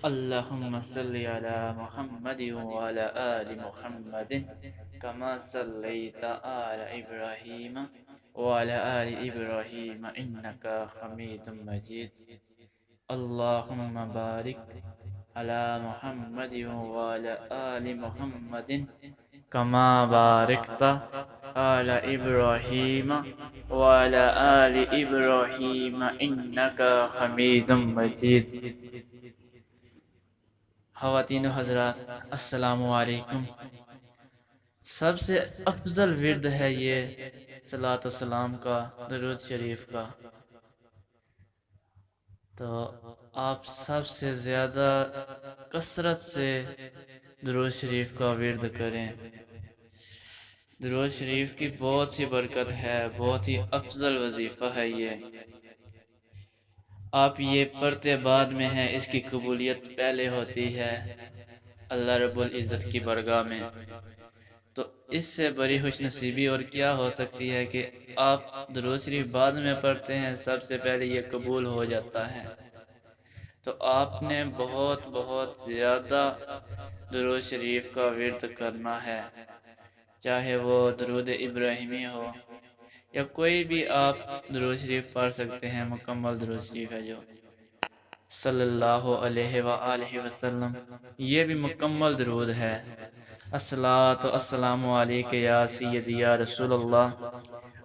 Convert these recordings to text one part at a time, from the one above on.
اللهم صل على محمد وعلى آل محمد كما صليت على إبراهيم وعلى آل إبراهيم إنك حميد مجيد. اللهم بارك على محمد وعلى آل محمد كما باركت على إبراهيم وعلى آل إبراهيم إنك حميد مجيد. خواتین و حضرات، السلام علیکم۔ سب سے افضل ورد ہے یہ صلاۃ و سلام کا، درود شریف کا۔ تو آپ سب سے زیادہ کثرت سے درود شریف کا ورد کریں۔ درود شریف کی بہت سی برکت ہے، بہت ہی افضل وظیفہ ہے یہ۔ آپ یہ پڑھتے بعد میں ہیں، اس کی قبولیت پہلے ہوتی ہے اللہ رب العزت کی بارگاہ میں۔ تو اس سے بڑی خوش نصیبی اور کیا ہو سکتی ہے کہ آپ درود شریف بعد میں پڑھتے ہیں، سب سے پہلے یہ قبول ہو جاتا ہے۔ تو آپ نے بہت بہت زیادہ درود شریف کا ورد کرنا ہے، چاہے وہ درود ابراہیمی ہو یا کوئی بھی آپ درود شریف پڑھ سکتے ہیں۔ مکمل درود شریف ہے جو صلی اللہ علیہ وآلہ وسلم، یہ بھی مکمل درود ہے۔ الصلاۃ والسلام علیک یا سیدی یا رسول اللہ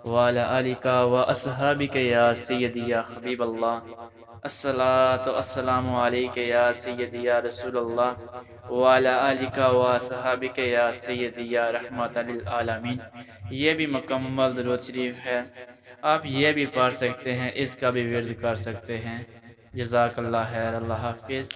وعلی آلک و اصحابک یا سیدی یا حبیب اللہ۔ الصلاۃ والسلام علیک یا سیدی یا رسول اللہ وعلی آلک و اصحابک یا سیدی یا رحمت للعالمین، یہ بھی مکمل درود شریف ہے۔ آپ یہ بھی پڑھ سکتے ہیں، اس کا بھی ورد کر سکتے ہیں۔ جزاک اللہ خیر، اللہ حافظ۔